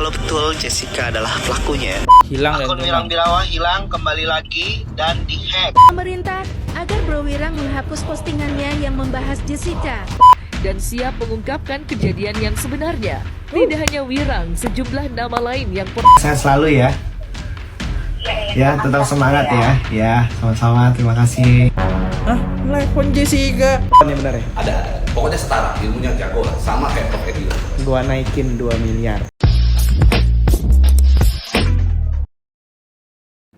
kalau betul Jessica adalah pelakunya. Hilang dan Akun Wirang Birawan hilang kembali lagi dan dihack. Pemerintah agar Bro Wirang menghapus postingannya yang membahas Jessica dan siap mengungkapkan kejadian yang sebenarnya. Tidak hanya Wirang, sejumlah nama lain yang Sehat selalu ya. Ya, tetap semangat ya. Ya, sama-sama. Terima kasih. Hah? Nelfon Jessica. Ini benar ya? Ada. Pokoknya setara, ilmunya jago lah. Sama kayak Prof Edi lah. Gua naikin 2 miliar.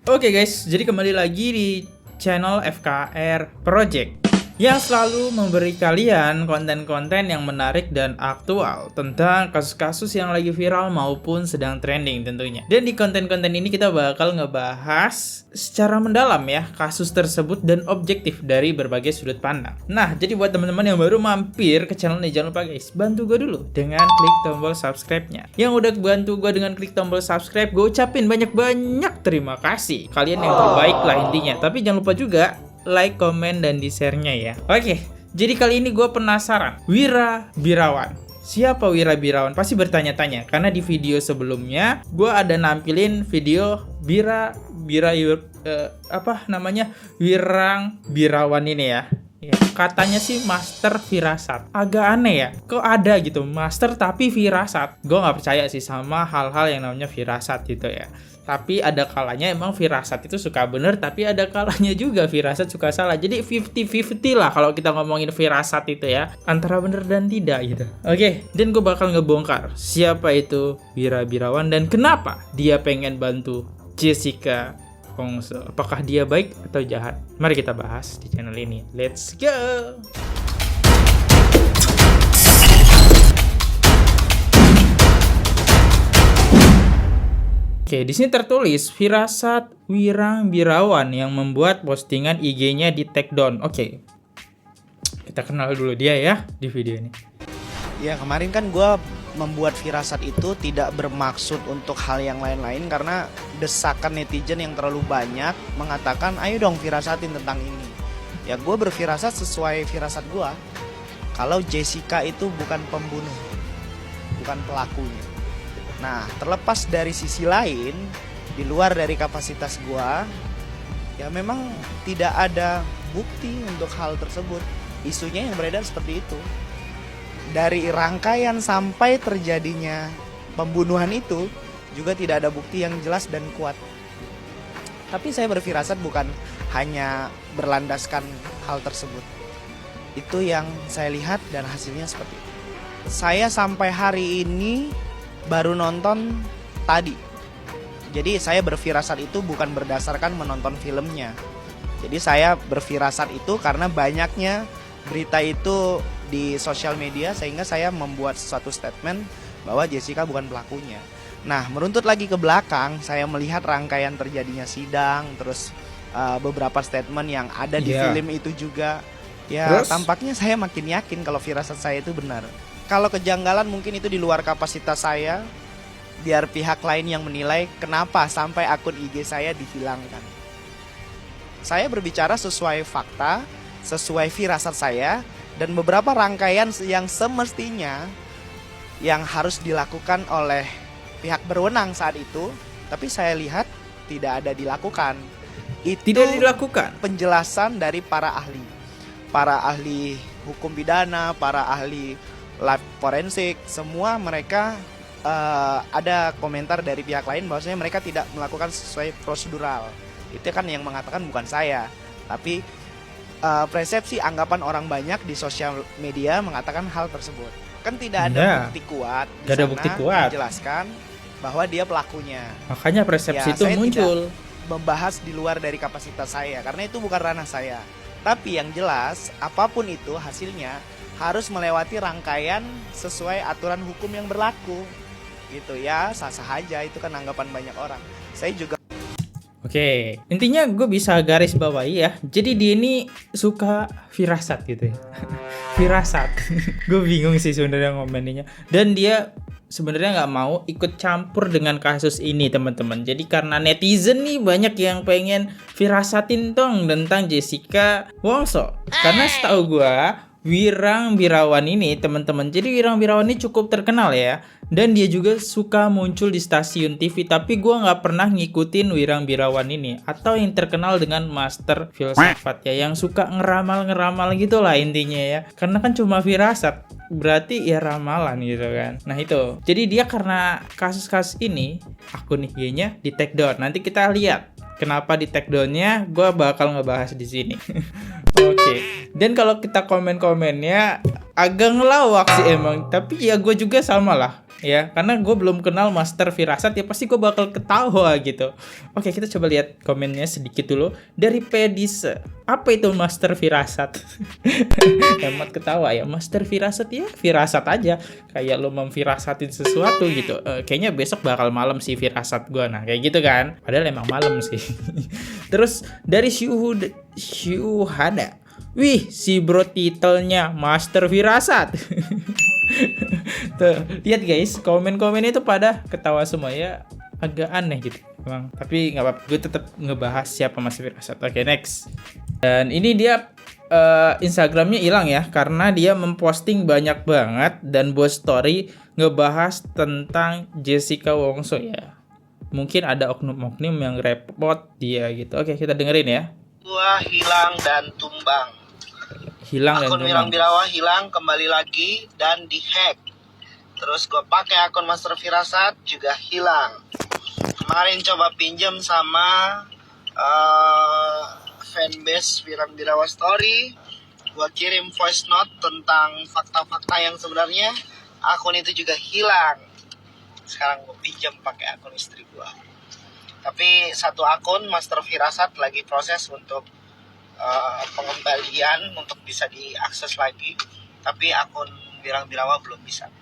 Oke guys, jadi kembali lagi di channel FKR Project yang selalu memberi kalian konten-konten yang menarik dan aktual tentang kasus-kasus yang lagi viral maupun sedang trending tentunya. Dan di konten-konten ini kita bakal ngebahas secara mendalam ya kasus tersebut dan objektif dari berbagai sudut pandang. Nah, jadi buat teman-teman yang baru mampir ke channel ini, jangan lupa guys, bantu gue dulu dengan klik tombol subscribe-nya. Yang udah bantu gue dengan klik tombol subscribe, gue ucapin banyak-banyak terima kasih. Kalian yang terbaik lah intinya. Tapi jangan lupa juga like, komen, dan di-share-nya ya. Oke, jadi kali ini gue penasaran. Wira Birawan. Siapa Wira Birawan? Pasti bertanya-tanya. Karena di video sebelumnya, gue ada nampilin video Wirang Birawan ini ya. Katanya sih master firasat. Agak aneh ya. Kok ada gitu, master tapi firasat. Gue gak percaya sih sama hal-hal yang namanya firasat gitu ya. Tapi ada kalanya emang firasat itu suka bener, tapi ada kalanya juga firasat suka salah. Jadi 50-50 lah kalau kita ngomongin firasat itu ya. Antara bener dan tidak gitu. Oke, dan gue bakal ngebongkar siapa itu Wira Birawan dan kenapa dia pengen bantu Jessica Wongso. Apakah dia baik atau jahat? Mari kita bahas di channel ini. Let's go! Oke, di sini tertulis firasat Wirang Birawan yang membuat postingan IG-nya di take down. Oke, kita kenal dulu dia ya di video ini. Ya, kemarin kan gue membuat firasat itu tidak bermaksud untuk hal yang lain-lain karena desakan netizen yang terlalu banyak mengatakan ayo dong firasatin tentang ini. Ya, gue berfirasat sesuai firasat gue. Kalau Jessica itu bukan pembunuh, bukan pelakunya. Nah, terlepas dari sisi lain, di luar dari kapasitas gua, ya memang tidak ada bukti untuk hal tersebut. Isunya yang beredar seperti itu. Dari rangkaian sampai terjadinya pembunuhan itu, juga tidak ada bukti yang jelas dan kuat. Tapi saya berfirasat bukan hanya berlandaskan hal tersebut. Itu yang saya lihat dan hasilnya seperti itu. Saya sampai hari ini baru nonton tadi. Jadi saya berfirasat itu bukan berdasarkan menonton filmnya. Jadi saya berfirasat itu karena banyaknya berita itu di sosial media sehingga saya membuat suatu statement bahwa Jessica bukan pelakunya. Nah, meruntut lagi ke belakang, saya melihat rangkaian terjadinya sidang, terus beberapa statement yang ada di film itu juga. Ya, terus? Tampaknya saya makin yakin kalau firasat saya itu benar. Kalau kejanggalan mungkin itu di luar kapasitas saya, biar pihak lain yang menilai kenapa sampai akun IG saya dihilangkan. Saya berbicara sesuai fakta, sesuai firasat saya, dan beberapa rangkaian yang semestinya yang harus dilakukan oleh pihak berwenang saat itu, tapi saya lihat tidak ada dilakukan. Itu tidak dilakukan. Penjelasan dari para ahli hukum pidana, para ahli lab forensik, semua mereka ada komentar dari pihak lain bahwasanya mereka tidak melakukan sesuai prosedural. Itu kan yang mengatakan bukan saya, tapi persepsi anggapan orang banyak di sosial media mengatakan hal tersebut. Kan tidak ada bukti kuat di sana menjelaskan bahwa dia pelakunya. Makanya persepsi itu muncul. Tidak membahas di luar dari kapasitas saya karena itu bukan ranah saya. Tapi yang jelas apapun itu hasilnya harus melewati rangkaian sesuai aturan hukum yang berlaku. Gitu ya, sah-sah aja, itu kan anggapan banyak orang. Saya juga Oke, intinya gue bisa garis bawahi ya. Jadi dia ini suka firasat gitu ya. Firasat. Gue bingung sih sebenarnya ngomeninnya. Dan dia sebenarnya nggak mau ikut campur dengan kasus ini teman-teman. Jadi karena netizen nih banyak yang pengen firasatin dong tentang Jessica Wongso. Karena setahu gue Wirang Birawan ini teman-teman. Jadi Wirang Birawan ini cukup terkenal ya. Dan dia juga suka muncul di stasiun TV. Tapi gue nggak pernah ngikutin Wirang Birawan ini. Atau yang terkenal dengan Master Filsafat ya. Yang suka ngeramal-ngeramal gitu lah intinya ya. Karena kan cuma firasat. Berarti ya ramalan gitu kan. Nah itu. Jadi dia karena kasus-kasus ini, akun IG-nya di take down. Nanti kita lihat kenapa di take down-nya, gue bakal ngebahas di sini. Oke. Dan kalau kita komen-komennya agak ngelawak sih emang. Tapi ya gue juga sama lah. Ya, karena gue belum kenal Master Firasat ya pasti gue bakal ketawa gitu. Oke, kita coba lihat komennya sedikit dulu. Dari Pedise. Apa itu Master Firasat? Hemat ketawa ya. Master Firasat ya firasat aja. Kayak lo memfirasatin sesuatu gitu. Kayaknya besok bakal malam sih firasat gue. Nah kayak gitu kan. Padahal emang malam sih. Terus dari Syuhada. Wih, si bro titelnya Master Firasat. Tuh, lihat guys, komen-komen itu pada ketawa semua ya. Agak aneh gitu emang. Tapi nggak apa-apa, gue tetap ngebahas siapa Master Firasat. Oke, next. Dan ini dia Instagramnya hilang ya, karena dia memposting banyak banget dan buat story ngebahas tentang Jessica Wongso ya. Mungkin ada oknum-oknum yang repot dia gitu. Oke, kita dengerin ya. Gua hilang dan tumbang. Hilang dan Akun Wirang Birawan hilang kembali lagi dan dihack. Terus gue pakai akun Master Firasat juga hilang. Kemarin coba pinjam sama fanbase Wirang Birawan Story. Gue kirim voice note tentang fakta-fakta yang sebenarnya. Akun itu juga hilang. Sekarang gue pinjam pakai akun istri gue. Tapi satu akun Master Firasat lagi proses untuk pengembalian untuk bisa diakses lagi. Tapi akun Wirang Birawan belum bisa.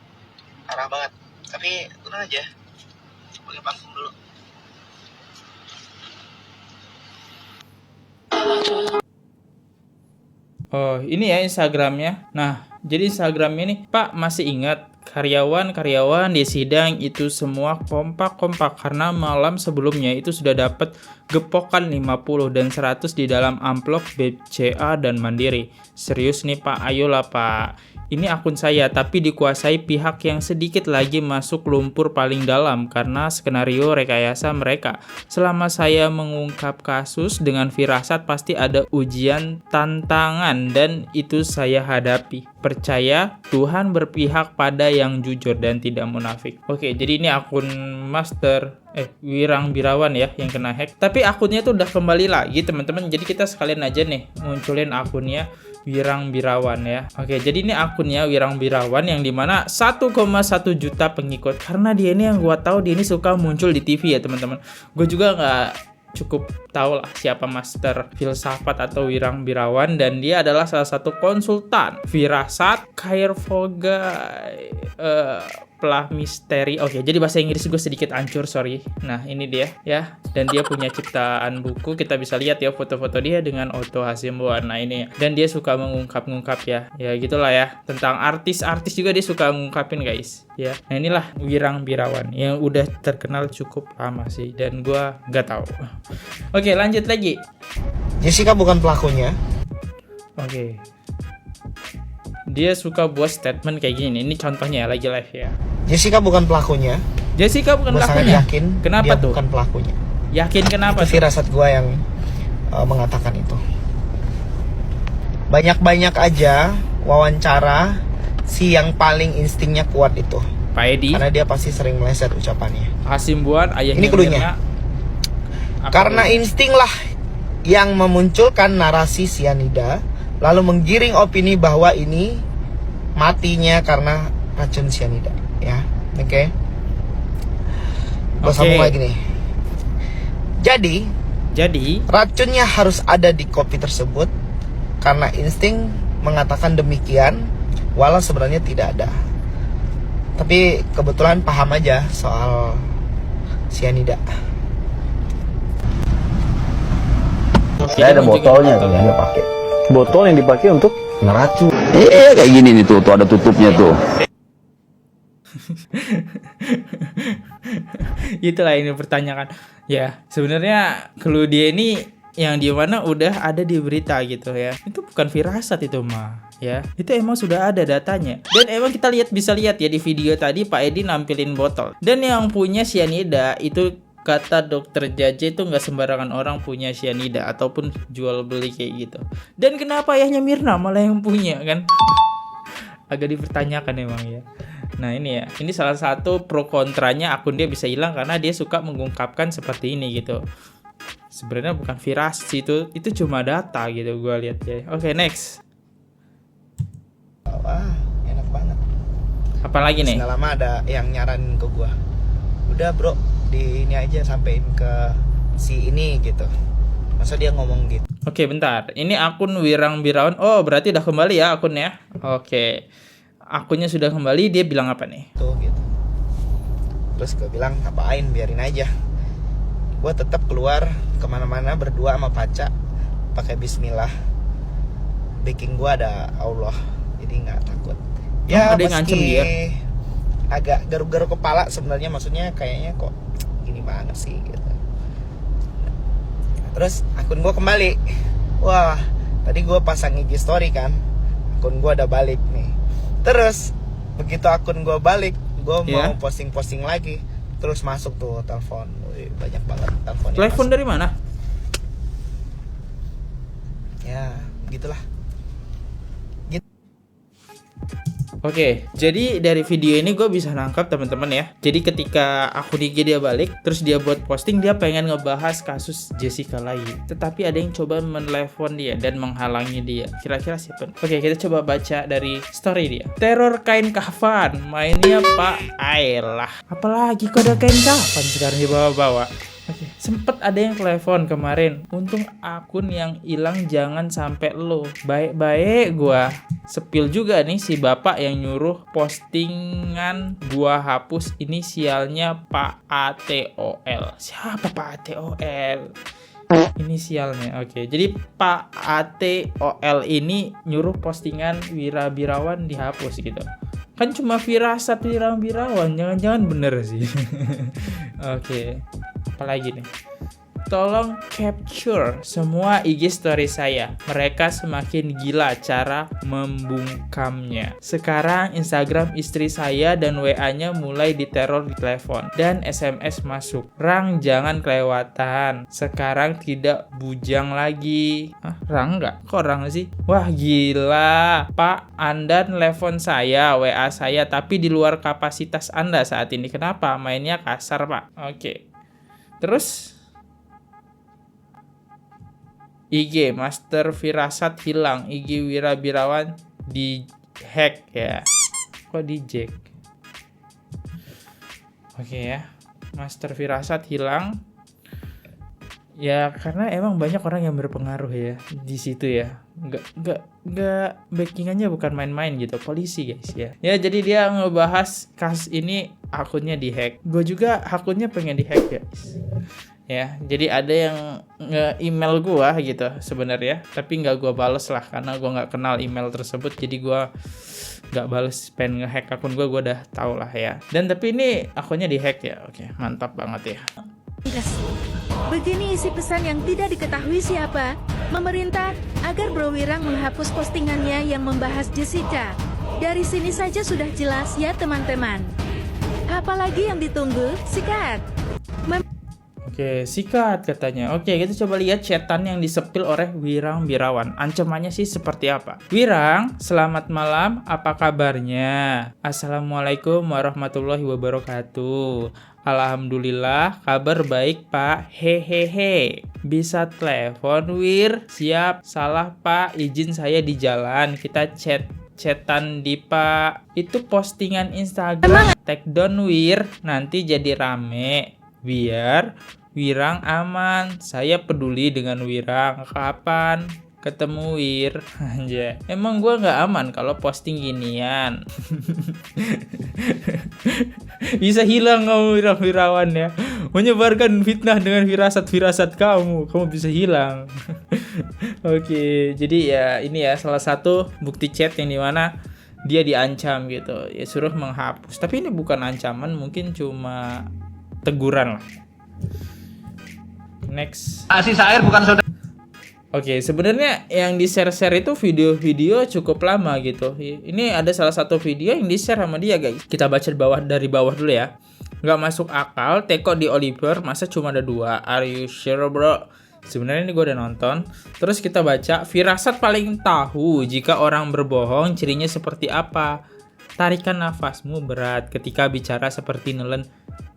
Parah banget. Tapi tenang aja. Pakai parfum dulu. Oh, ini ya Instagramnya. Nah, jadi Instagramnya nih, Pak masih ingat karyawan-karyawan di sidang itu semua kompak-kompak karena malam sebelumnya itu sudah dapat gepokan 50 dan 100 di dalam amplop BCA dan Mandiri. Serius nih Pak, ayolah Pak. Ini akun saya tapi dikuasai pihak yang sedikit lagi masuk lumpur paling dalam karena skenario rekayasa mereka. Selama saya mengungkap kasus dengan firasat pasti ada ujian tantangan dan itu saya hadapi. Percaya Tuhan berpihak pada yang jujur dan tidak munafik. Oke, jadi ini akun Master Wirang Birawan ya yang kena hack. Tapi akunnya tuh udah kembali lagi teman-teman. Jadi kita sekalian aja nih munculin akunnya Wirang Birawan ya. Oke, jadi ini akunnya Wirang Birawan yang dimana 1,1 juta pengikut. Karena dia ini yang gua tahu dia ini suka muncul di TV ya teman-teman. Gue juga nggak cukup tahu lah siapa Master Filsafat atau Wirang Birawan, dan dia adalah salah satu konsultan firasat pelah misteri. Oke, jadi bahasa Inggris gue sedikit hancur, sorry. Nah, ini dia ya. Dan dia punya ciptaan buku. Kita bisa lihat ya foto-foto dia dengan Otto Hasibuan. Nah, ini. Dan dia suka mengungkap-ngungkap ya. Ya, gitulah ya. Tentang artis-artis juga dia suka ngungkapin, guys. Ya. Nah, inilah Wirang Birawan yang udah terkenal cukup lama sih, dan gue nggak tahu. Oke, lanjut lagi. Jessica bukan pelakunya. Oke. Dia suka buat statement kayak gini. Ini contohnya lagi live ya. Jessica bukan pelakunya. Jessica bukan Gue sangat pelakunya. yakin Kenapa dia tuh? bukan pelakunya. Yakin kenapa? Itu firasat gue yang mengatakan itu. Banyak-banyak aja wawancara si yang paling instingnya kuat itu. Pak Edi. Karena dia pasti sering meleset ucapannya. Hasibuan ayahnya. Ini cluenya. Karena insting lah yang memunculkan narasi sianida, lalu menggiring opini bahwa ini matinya karena racun sianida, ya, oke? Gue sambung lagi nih. Jadi racunnya harus ada di kopi tersebut karena insting mengatakan demikian, walau sebenarnya tidak ada. Tapi kebetulan paham aja soal sianida. Saya ada botolnya tuh yang dipakai. Botol yang dipakai untuk ngeracun. Kayak gini nih tuh ada tutupnya tuh. Itulah ini pertanyaan. Ya, sebenarnya clue dia ini yang di mana udah ada di berita gitu ya. Itu bukan firasat itu mah. ya, itu emang sudah ada datanya. Dan emang kita bisa lihat ya di video tadi Pak Edi nampilin botol. Dan yang punya cyanida itu kata dokter Jaje itu nggak sembarangan orang punya cyanida ataupun jual beli kayak gitu. Dan kenapa ayahnya Mirna malah yang punya kan? Agak dipertanyakan emang ya. Nah ini ya, ini salah satu pro kontranya akun dia bisa hilang karena dia suka mengungkapkan seperti ini gitu. Sebenarnya bukan virus sih, itu cuma data gitu gue lihat ya. Oke, next. Wah, enak banget. Apalagi nih? Nggak lama ada yang nyaranin ke gue. Udah bro, di ini aja sampein ke si ini gitu. Masa dia ngomong gitu? Oke, bentar. Ini akun Wirang Birawan. Oh, berarti udah kembali ya akunnya. Oke. Akunnya sudah kembali, dia bilang apa nih? Tuh gitu. Terus gue bilang, ngapain, biarin aja. Gue tetap keluar kemana-mana berdua sama Paca pakai bismillah. Backing gue ada Allah, jadi nggak takut. Ya ada yang ngancem dia. Agak garuk-garuk kepala sebenarnya, maksudnya kayaknya kok gini banget sih gitu. Terus akun gue kembali. Wah, tadi gue pasang IG story kan, akun gue udah balik nih. Terus begitu akun gue balik, gue mau posting-posting lagi, terus masuk tuh telepon. Wih, banyak banget teleponnya. Telepon dari mana? Ya, gitulah. Oke, jadi dari video ini gue bisa nangkap teman-teman ya. Jadi ketika akun IG dia balik, terus dia buat posting, dia pengen ngebahas kasus Jessica lagi. Tetapi ada yang coba menelepon dia dan menghalangi dia. Kira-kira siapa? Oke, kita coba baca dari story dia. Teror kain kafan, mainnya Pak Aelah. Apalagi kode kain kafan sekarang dibawa-bawa. Oke, sempet ada yang telepon kemarin. Untung akun yang hilang jangan sampai lo. Baik-baik gua. Sepil juga nih si bapak yang nyuruh postingan gua hapus inisialnya Pak ATOL. Siapa Pak ATOL? Inisialnya. Oke, jadi Pak ATOL ini nyuruh postingan Wira Birawan dihapus gitu. Kan cuma firasat Wira Birawan, jangan-jangan bener sih. Oke. Apalagi nih, tolong capture semua IG story saya. Mereka semakin gila cara membungkamnya. Sekarang Instagram istri saya dan WA-nya mulai diteror di telepon dan SMS masuk. Rang jangan kelewatan. Sekarang tidak bujang lagi. Rang nggak? Kok Rang sih? Wah gila. Pak, Anda telepon saya, WA saya, tapi di luar kapasitas Anda saat ini. Kenapa? Mainnya kasar Pak. Oke. Terus IG Master Firasat hilang, IG Wira Birawan di hack ya. Kok di jack? Oke ya. Master Firasat hilang. Ya karena emang banyak orang yang berpengaruh ya di situ ya. Enggak backingannya bukan main-main gitu. Polisi guys ya. Ya jadi dia ngebahas kasus ini akunnya dihack. Gue juga akunnya pengen dihack guys. Ya, jadi ada yang nge-email gue gitu sebenarnya, tapi nggak gue bales lah karena gue nggak kenal email tersebut, jadi gue nggak bales. Pengen nge-hack akun gue udah tau lah ya. Dan tapi ini akunnya dihack ya. Oke, mantap banget ya. Begini isi pesan yang tidak diketahui siapa. Memerintah agar Bro Wirang menghapus postingannya yang membahas Jessica. Dari sini saja sudah jelas ya teman-teman. Apalagi yang ditunggu, sikat. Oke, sikat katanya. Oke, kita coba lihat chatan yang disepil oleh Wirang Birawan. Ancamannya sih seperti apa? Wirang, selamat malam. Apa kabarnya? Assalamualaikum warahmatullahi wabarakatuh. Alhamdulillah, kabar baik Pak. Hehehe. Bisa telepon Wir? Siap. Salah Pak, izin saya di jalan. Kita chatan di Pak. Itu postingan Instagram. Take down Wir, nanti jadi rame. Biar Wirang aman. Saya peduli dengan Wirang. Kapan ketemu Wir? Anjay. Emang gue nggak aman kalau posting ginian. Bisa hilang kamu Wirawan ya. Menyebarkan fitnah dengan firasat-firasat kamu bisa hilang. Oke, jadi ya ini ya salah satu bukti chat yang dimana dia diancam gitu. Ya suruh menghapus. Tapi ini bukan ancaman, mungkin cuma teguran lah. Next. Sisa air bukan saudara. Oke, sebenarnya yang di-share-share itu video-video cukup lama gitu. Ini ada salah satu video yang di-share sama dia, guys. Kita baca dari bawah dulu ya. Nggak masuk akal, teko di Oliver, masa cuma ada 2? Are you sure, bro? Sebenarnya ini gue udah nonton. Terus kita baca, firasat paling tahu jika orang berbohong cirinya seperti apa. Tarikan nafasmu berat ketika bicara seperti nelen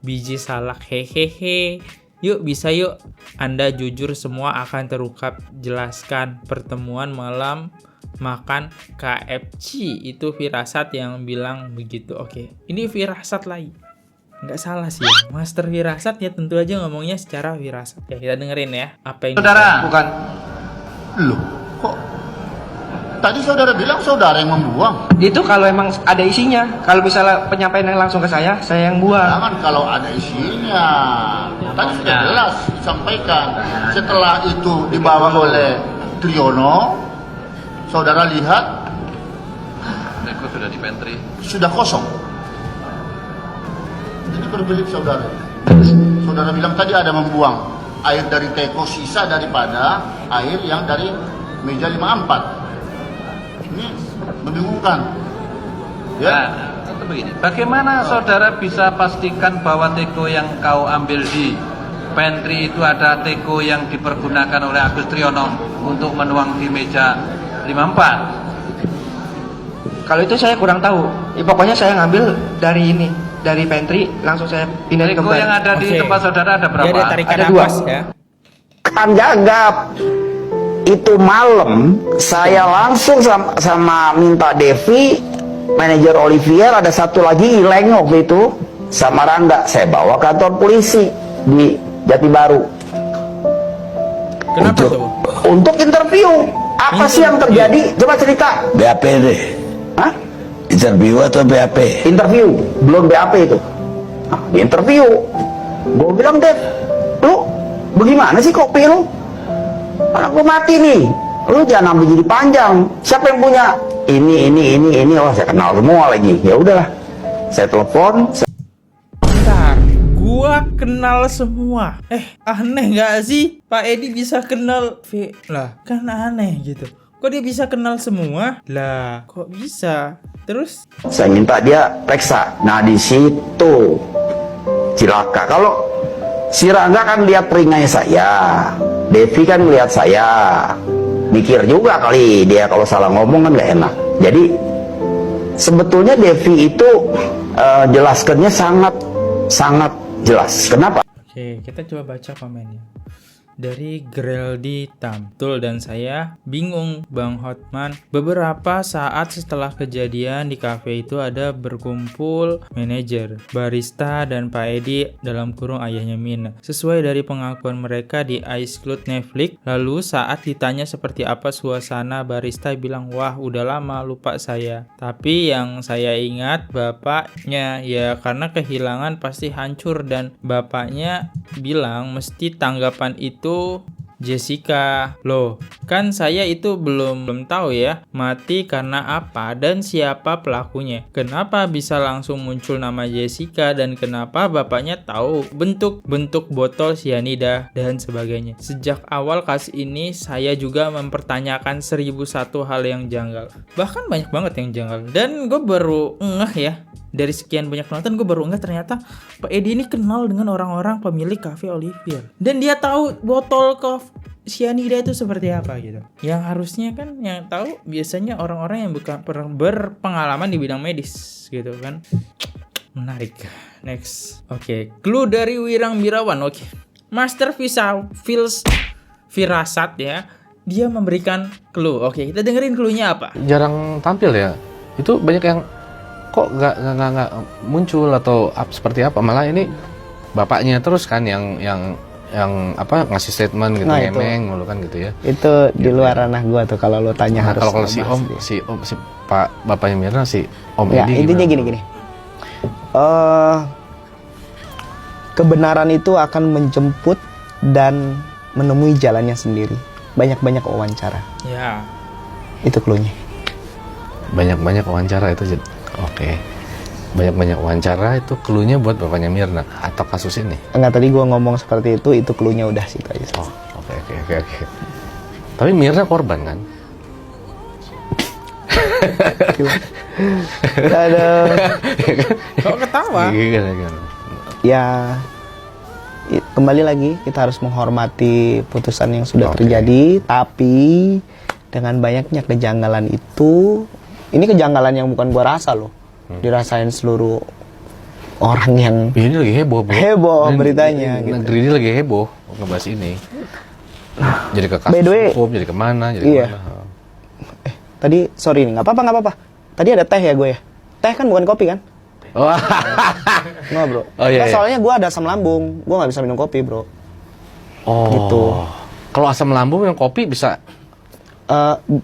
biji salak, hehehe. Yuk, bisa yuk. Anda jujur semua akan terungkap. Jelaskan pertemuan malam makan KFC. Itu firasat yang bilang begitu. Oke, ini firasat lagi. Nggak salah sih ya. Master firasat ya tentu aja ngomongnya secara firasat. Ya, kita dengerin ya. Apa yang saudara? Bukan. Loh, kok tadi saudara bilang saudara yang membuang? Itu kalau emang ada isinya. Kalau misalnya penyampaian langsung ke saya yang buang. Jangan kalau ada isinya. Tadi sudah jelas disampaikan. Setelah itu dibawa oleh Triyono, saudara lihat Teko sudah di pantry. sudah kosong. Jadi berbelit saudara. Saudara bilang tadi ada membuang air dari teko, sisa daripada air yang dari meja 54. Ini membingungkan. Ya. Nah, begini. Bagaimana saudara bisa pastikan bahwa teko yang kau ambil di pantry itu ada teko yang dipergunakan oleh Agus Triyono untuk menuang di meja 54? Kalau itu saya kurang tahu. Pokoknya saya ngambil dari ini, dari pantry, langsung saya pindahin ke teko yang ada di tempat saudara ada berapa? Dia ada tarikan ada nafas 2 ya. Kan gagap. Itu malam saya langsung sama minta Devi, manajer Olivier, ada satu lagi Ileng waktu itu sama Rangga, saya bawa kantor polisi di Jati Baru. Kenapa tuh? Untuk interview. Apa sih yang terjadi? Coba cerita. BAP deh. Hah? Interview atau BAP? Interview, belum BAP itu. Nah, di interview. Gue bilang, Dev, lu bagaimana sih kopi lu? Anak gue mati nih, lu jangan ambil jadi panjang. Siapa yang punya? Ini. Oh, saya kenal semua lagi. Ya udahlah, saya telepon. Bentar, gua kenal semua. Aneh nggak sih? Pak Edi bisa kenal lah, kan aneh gitu. Kok dia bisa kenal semua? Lah, kok bisa? Terus? Saya minta dia periksa. Nah, di situ cilaka. Kalau si Rangga kan lihat peringanya saya, Devi kan lihat saya, mikir juga kali dia kalau salah ngomong kan gak enak. Jadi sebetulnya Devi itu jelaskannya sangat jelas. Kenapa? Oke, kita coba baca komennya. Dari Greldi Tamtul dan saya bingung Bang Hotman. Beberapa saat setelah kejadian di kafe itu ada berkumpul manajer, barista dan Pak Edi dalam kurung ayahnya Mina. Sesuai dari pengakuan mereka di Ice Cloud Netflix. Lalu saat ditanya seperti apa suasana, barista bilang wah udah lama lupa saya. Tapi yang saya ingat bapaknya ya karena kehilangan pasti hancur dan bapaknya bilang mesti tanggapan itu Jessica. Loh, kan saya itu belum tahu ya mati karena apa dan siapa pelakunya. Kenapa bisa langsung muncul nama Jessica dan kenapa bapaknya tahu bentuk botol sianida dan sebagainya. Sejak awal kasus ini saya juga mempertanyakan 1001 hal yang janggal. Bahkan banyak banget yang janggal. Dan gue baru ngeh ya, dari sekian banyak nonton gue baru ngeh ternyata Pak Edi ini kenal dengan orang-orang pemilik Cafe Olivier dan dia tahu botol sianida itu seperti apa gitu. Yang harusnya kan yang tahu biasanya orang-orang yang bukan berpengalaman di bidang medis gitu kan. Menarik. Next. Oke, clue dari Wirang Birawan. Oke. Master firasat ya. Dia memberikan clue. Oke, kita dengerin clue-nya apa? Jarang tampil ya. Itu banyak yang kok nggak muncul atau seperti apa, malah ini bapaknya terus kan yang apa ngasih statement gitu, ngemeng mulu kan gitu ya. Itu di luar ranah gua tuh kalau lo tanya harus. Kalau si Pak bapaknya Mirna si Om ya, Edi intinya gini. Kebenaran itu akan menjemput dan menemui jalannya sendiri. Banyak-banyak wawancara. Ya. Itu cluenya. Banyak-banyak wawancara itu. Oke. Banyak-banyak wawancara itu cluenya buat bapaknya Mirna atau kasus ini? Enggak, tadi gua ngomong seperti itu cluenya udah situ aja. Oh, oke. Tapi Mirna korban kan? Aduh. Kok ketawa? Ya, kembali lagi kita harus menghormati putusan yang sudah terjadi, tapi dengan banyaknya kejanggalan itu, ini kejanggalan yang bukan gua rasa loh, dirasain seluruh orang yang ini lagi heboh, bro. Heboh beritanya. Negeri ini lagi heboh ngebahas ini. Jadi ke By the way, kasus hukum, jadi kemana, jadi iya. kemana. Tadi sorry nih, nggak apa-apa. Tadi ada teh ya gue ya. Teh kan bukan kopi kan? Oh, nggak bro. Oh, iya, Soalnya gue ada asam lambung, gue nggak bisa minum kopi bro. Oh. Gitu. Kalau asam lambung minum kopi bisa?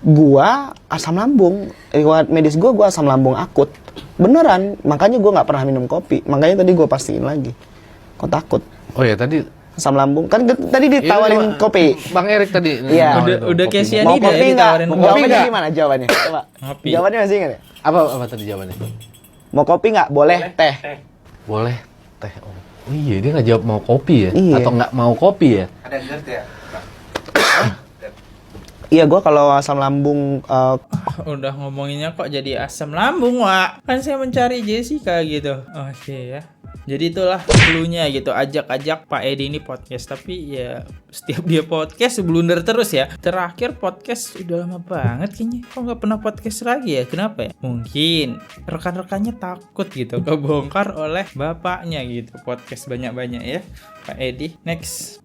Gua asam lambung, riwayat medis gua asam lambung akut. Beneran, makanya gua nggak pernah minum kopi. Makanya tadi gua pastiin lagi. Kok takut? Oh ya tadi asam lambung kan tadi ditawarin kopi. Bang Erik tadi. Iya. Udah kayak si Mau Anida kopi ya nggak? ditawarin Jawabannya gimana jawabannya? Coba. Ngopi. Jawabannya masih ingat ya? Apa tadi jawabannya? Mau kopi nggak? Boleh. Teh. Boleh teh. Oh iya, dia nggak jawab mau kopi ya? Iya. Atau nggak mau kopi ya? Ada dessert ya? Iya, gue kalau asam lambung udah ngomonginnya kok jadi asam lambung, Wak. Kan saya mencari Jessica gitu. Oke ya. Jadi itulah cluenya gitu, ajak-ajak Pak Edi ini podcast. Tapi ya setiap dia podcast blunder terus ya. Terakhir podcast udah lama banget kayaknya. Kok nggak pernah podcast lagi ya? Kenapa ya? Mungkin rekan-rekannya takut gitu kebongkar oleh bapaknya gitu. Podcast banyak-banyak ya Pak Edi. Next.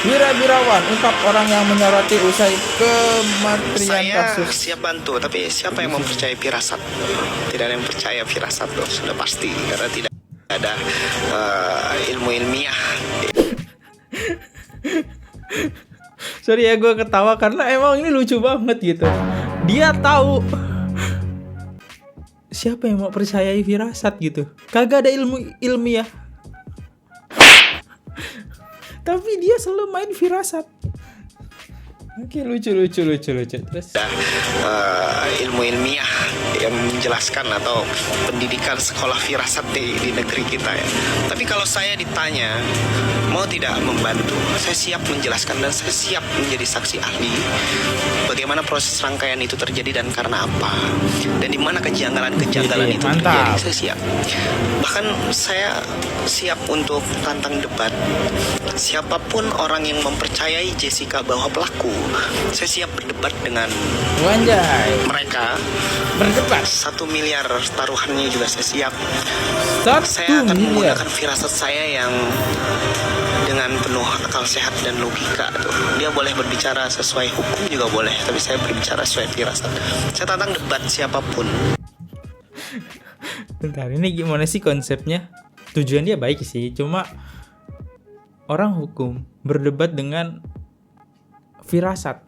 Wira-wirawan ungkap orang yang menyoroti usai kematian Saya kasus. siap bantu, tapi siapa yang mempercayai firasat? Tidak ada yang percaya firasat loh, sudah pasti karena tidak ada ilmu ilmiah. Sorry ya gue ketawa karena emang ini lucu banget gitu. Dia tahu siapa yang mau percayai firasat gitu. Kagak ada ilmu ilmiah. Tapi dia selalu main firasat. Oke, lucu. Terus Ilmu ilmiah yang menjelaskan atau pendidikan sekolah firasat di negeri kita ya. Tapi kalau saya ditanya mau tidak membantu, saya siap menjelaskan dan saya siap menjadi saksi ahli bagaimana proses rangkaian itu terjadi dan karena apa dan di mana kejanggalan itu terjadi. Saya siap. Bahkan saya siap untuk tantang debat siapapun orang yang mempercayai Jessica bahwa pelaku. Saya siap berdebat dengan mereka. Berdebat 1 miliar taruhannya juga saya siap. Saya akan menggunakan firasat saya yang dengan penuh akal sehat dan logika tuh. Dia boleh berbicara sesuai hukum juga boleh, tapi saya berbicara sesuai firasat. Saya tantang debat siapapun. Bentar, ini gimana sih konsepnya? Tujuan dia baik sih, cuma orang hukum berdebat dengan firasat.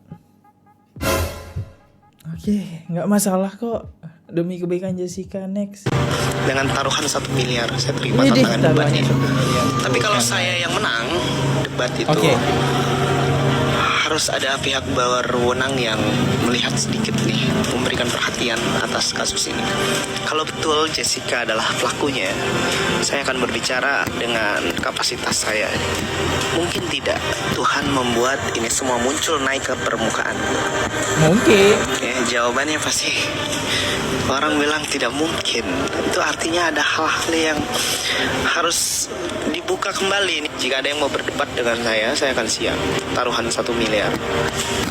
Oke, nggak masalah kok. Demi kebaikan Jessica. Next. Dengan taruhan 1 miliar saya terima tantangan debatnya. Tapi kalau saya yang menang debat itu, harus ada pihak berwenang yang melihat sedikit nih, memberikan perhatian atas kasus ini. Kalau betul Jessica adalah pelakunya, saya akan berbicara dengan kapasitas saya. Mungkin tidak Tuhan membuat ini semua muncul naik ke permukaan. Mungkin. Ya, jawabannya pasti orang bilang tidak mungkin. Itu artinya ada hal-hal yang harus dibuka kembali. Jika ada yang mau berdebat dengan saya akan siap. Taruhan 1 miliar.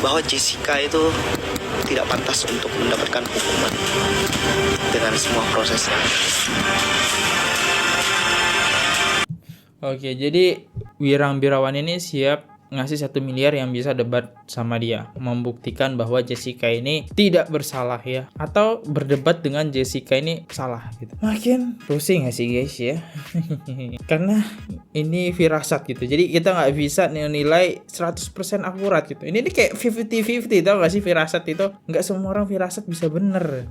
Bahwa Jessica itu tidak pantas untuk mendapatkan hukuman dengan semua prosesnya. Oke, jadi Wirang-birawan ini siap ngasih 1 miliar yang bisa debat sama dia, membuktikan bahwa Jessica ini tidak bersalah ya, atau berdebat dengan Jessica ini salah gitu. Makin pusing gak sih guys ya? Karena ini firasat gitu, jadi kita nggak bisa nilai 100% akurat gitu. Ini kayak 50-50, tau gak sih firasat itu? Nggak semua orang firasat bisa bener.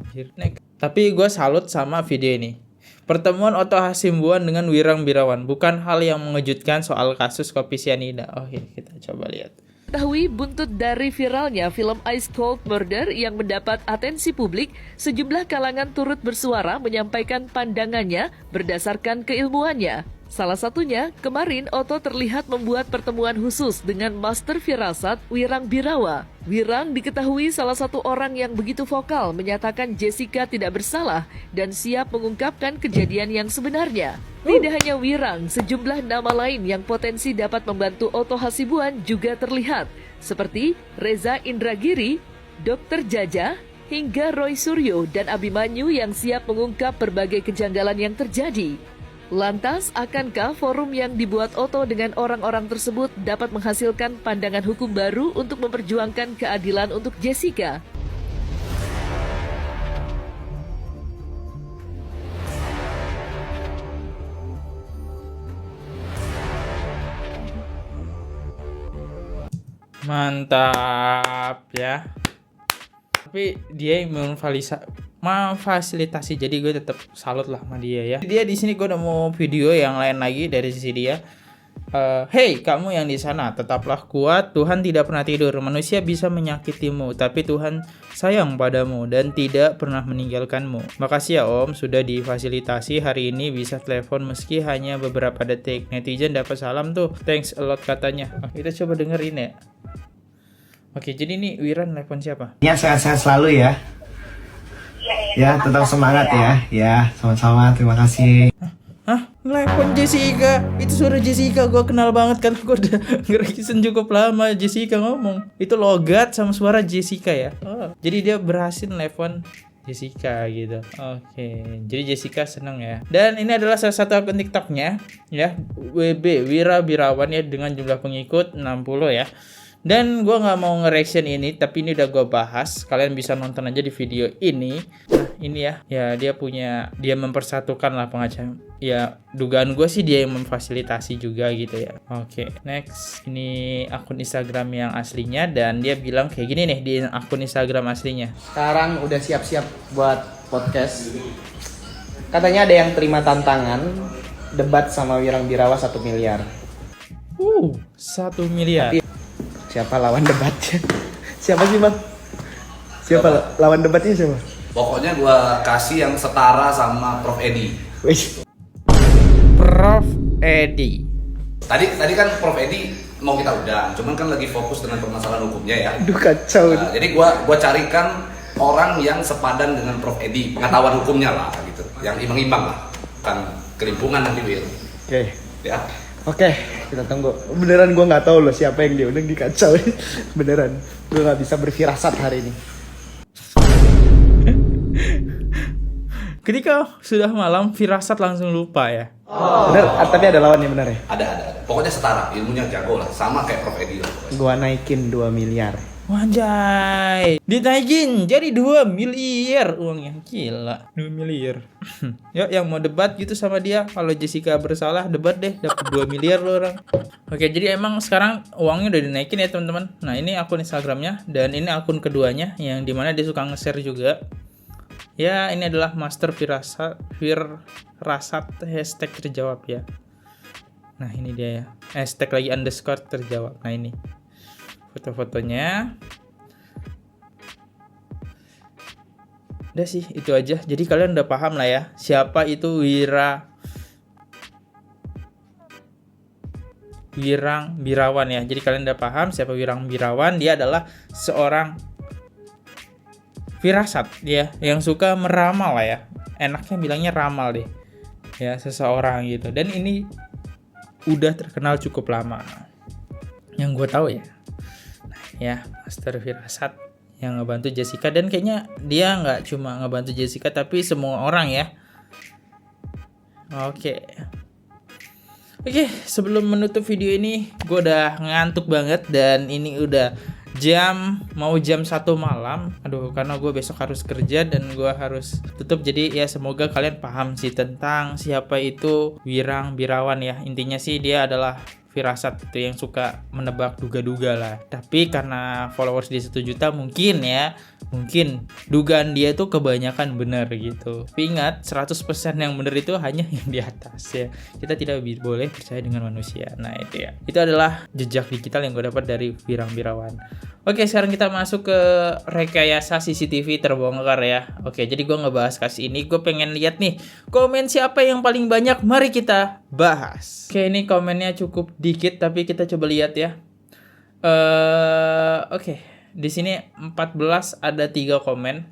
Tapi gue salut sama video ini. Pertemuan Otto Hasibuan dengan Wirang-birawan bukan hal yang mengejutkan soal kasus kopi sianida. Oke, kita coba lihat. Ketahui buntut dari viralnya film Ice Cold Murder yang mendapat atensi publik, sejumlah kalangan turut bersuara menyampaikan pandangannya berdasarkan keilmuannya. Salah satunya, kemarin Otto terlihat membuat pertemuan khusus dengan Master Firasat Wirang Birawa. Wirang diketahui salah satu orang yang begitu vokal menyatakan Jessica tidak bersalah dan siap mengungkapkan kejadian yang sebenarnya. Tidak hanya Wirang, sejumlah nama lain yang potensi dapat membantu Otto Hasibuan juga terlihat, seperti Reza Indragiri, Dr. Jaja, hingga Roy Suryo dan Abimanyu yang siap mengungkap berbagai kejanggalan yang terjadi. Lantas, akankah forum yang dibuat Otto dengan orang-orang tersebut dapat menghasilkan pandangan hukum baru untuk memperjuangkan keadilan untuk Jessica? Mantap ya. Tapi dia yang memfasilitasi, jadi gue tetap salut lah sama dia ya. Dia di sini gue udah mau video yang lain lagi dari sisi dia. Hey kamu yang di sana, tetaplah kuat. Tuhan tidak pernah tidur. Manusia bisa menyakitimu, tapi Tuhan sayang padamu dan tidak pernah meninggalkanmu. Makasih ya Om sudah difasilitasi. Hari ini bisa telepon meski hanya beberapa detik. Netizen dapat salam tuh. Thanks a lot katanya. Kita coba dengerin ya. Oke, jadi ini Wiran telepon siapa? Ya, sehat-sehat selalu ya. Ya, tetap semangat ya. Ya, sama-sama. Terima kasih. Hah? Telepon Jessica? Itu suara Jessica, gue kenal banget kan. Gue udah nge-reaction cukup lama Jessica ngomong. Itu logat sama suara Jessica ya. Oh, jadi dia berhasil telepon Jessica gitu. Oke, jadi Jessica seneng ya. Dan ini adalah salah satu akun TikToknya ya, WB Wira Birawan ya, dengan jumlah pengikut 60 ya. Dan gue nggak mau nge-reaction ini, tapi ini udah gue bahas. Kalian bisa nonton aja di video ini. Nah ini ya dia mempersatukan lah pengacara. Ya dugaan gue sih dia yang memfasilitasi juga gitu ya. Oke, next ini akun Instagram yang aslinya, dan dia bilang kayak gini nih di akun Instagram aslinya. Sekarang udah siap-siap buat podcast. Katanya ada yang terima tantangan debat sama Wirang Birawa 1 miliar. 1 miliar. Tapi, siapa lawan debatnya? Siapa sih bang? Siapa lawan debatnya siapa? Pokoknya gua kasih yang setara sama Prof Edi. Prof Edi. Tadi kan Prof Edi mau kita undang, cuman kan lagi fokus dengan permasalahan hukumnya ya. Aduh kacau. Nah, jadi gua carikan orang yang sepadan dengan Prof Edi, pengetahuan hukumnya lah gitu, yang imbang-imbang lah, bukan kelimpungan nanti Wir. Oke. Ya. Oke, kita tunggu. Beneran gue nggak tahu loh siapa yang diundang, dikacau. Beneran, gue nggak bisa berfirasat hari ini. Ketika sudah malam, firasat langsung lupa ya. Bener, tapi ada lawannya bener ya? Ada. Pokoknya setara, ilmunya jago lah, sama kayak Prof Edi lah. Gue naikin 2 miliar. Wanjay, dinaikin jadi 2 miliar uangnya, gila 2 miliar. Yuk yang mau debat gitu sama dia, kalau Jessica bersalah debat deh, dapat 2 miliar lo orang. Oke, jadi emang sekarang uangnya udah dinaikin ya teman-teman. Nah ini akun Instagramnya, dan ini akun keduanya yang dimana dia suka nge-share juga. Ya ini adalah Master Firasat hashtag terjawab ya. Nah ini dia ya, hashtag lagi underscore terjawab. Nah ini foto-fotonya. Udah sih itu aja. Jadi kalian udah paham lah ya siapa itu Wirang Birawan ya. Jadi kalian udah paham siapa Wirang Birawan. Dia adalah seorang firasat ya, yang suka meramal lah ya. Enaknya bilangnya ramal deh ya, seseorang gitu. Dan ini udah terkenal cukup lama yang gue tahu ya. Ya, Master Firasat yang ngebantu Jessica, dan kayaknya dia nggak cuma ngebantu Jessica tapi semua orang ya. Oke, sebelum menutup video ini gue udah ngantuk banget, dan ini udah mau jam 1 malam. Aduh, karena gue besok harus kerja dan gue harus tutup. Jadi ya semoga kalian paham sih tentang siapa itu Wirang Birawan ya. Intinya sih dia adalah firasat itu yang suka menebak duga-duga lah. Tapi karena followers dia 1 juta mungkin ya mungkin dugaan dia tuh kebanyakan benar gitu. Tapi ingat, 100% yang benar itu hanya yang di atas ya. Kita tidak boleh percaya dengan manusia. Nah itu ya. Itu adalah jejak digital yang gue dapat dari Wirang Birawan. Oke, sekarang kita masuk ke rekayasa CCTV terbongkar ya. Oke, jadi gue ngebahas kasus ini. Gue pengen lihat nih komen siapa yang paling banyak. Mari kita bahas. Oke, ini komennya cukup dikit tapi kita coba lihat ya. Oke. Di sini 14 ada 3 komen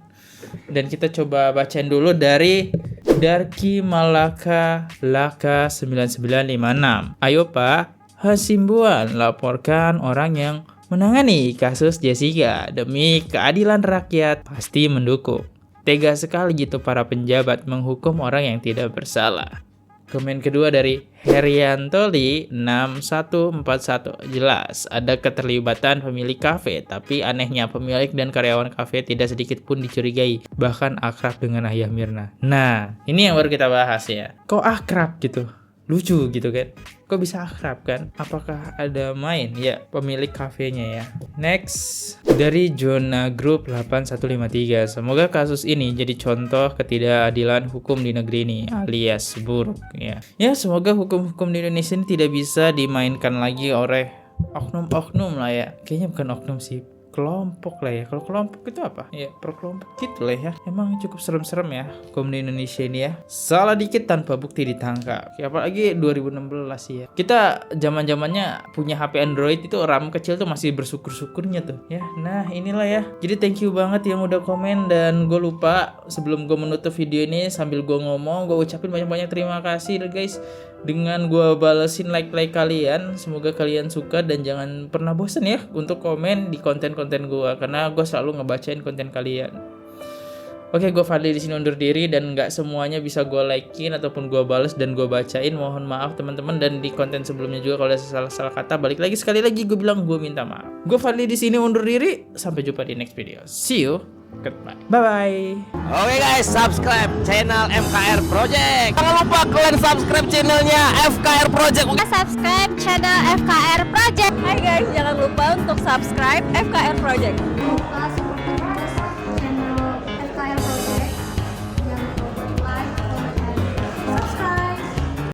dan kita coba bacain dulu dari Darki Malaka Laka 9956. Ayo Pak Hasimbuan, laporkan orang yang menangani kasus Jessica demi keadilan rakyat, pasti mendukung. Tega sekali gitu para penjabat menghukum orang yang tidak bersalah. Komen kedua dari Heriantoli 6141. Jelas ada keterlibatan pemilik kafe, tapi anehnya pemilik dan karyawan kafe tidak sedikit pun dicurigai, bahkan akrab dengan Ayah Mirna. Nah, ini yang baru kita bahas ya. Kok akrab gitu? Lucu gitu kan? Kok bisa akrab kan? Apakah ada main? Ya, pemilik kafenya ya. Next, dari Jona Group 8153. Semoga kasus ini jadi contoh ketidakadilan hukum di negeri ini, alias buruk ya. Ya, semoga hukum-hukum di Indonesia ini tidak bisa dimainkan lagi oleh oknum-oknum lah ya. Kayaknya bukan oknum sih, kelompok lah ya. Kalau kelompok itu apa? Ya, perkelompok gitu lah ya. Emang cukup serem-serem ya hukum di Indonesia ini ya. Salah dikit tanpa bukti ditangkap. Ya, apalagi 2016 ya. Kita zaman-zamannya punya HP Android itu RAM kecil tuh masih bersyukur-syukurnya tuh ya. Nah, inilah ya. Jadi thank you banget yang udah komen, dan gue lupa sebelum gue menutup video ini sambil gue ngomong, gue ucapin banyak-banyak terima kasih guys dengan gue balesin like kalian. Semoga kalian suka dan jangan pernah bosan ya untuk komen di konten-konten gue, karena gue selalu ngebacain konten kalian. Oke, gue Fadli di sini undur diri, dan nggak semuanya bisa gue likein ataupun gue bales dan gue bacain. Mohon maaf teman-teman, dan di konten sebelumnya juga kalau ada salah kata, balik lagi sekali lagi gue bilang gue minta maaf. Gue Fadli di sini undur diri, sampai jumpa di next video. See you. Goodbye. Bye-bye. Oke guys, subscribe channel FKR Project. Jangan lupa kalian subscribe channelnya FKR Project. Subscribe channel FKR Project. Hai guys, jangan lupa untuk subscribe FKR Project.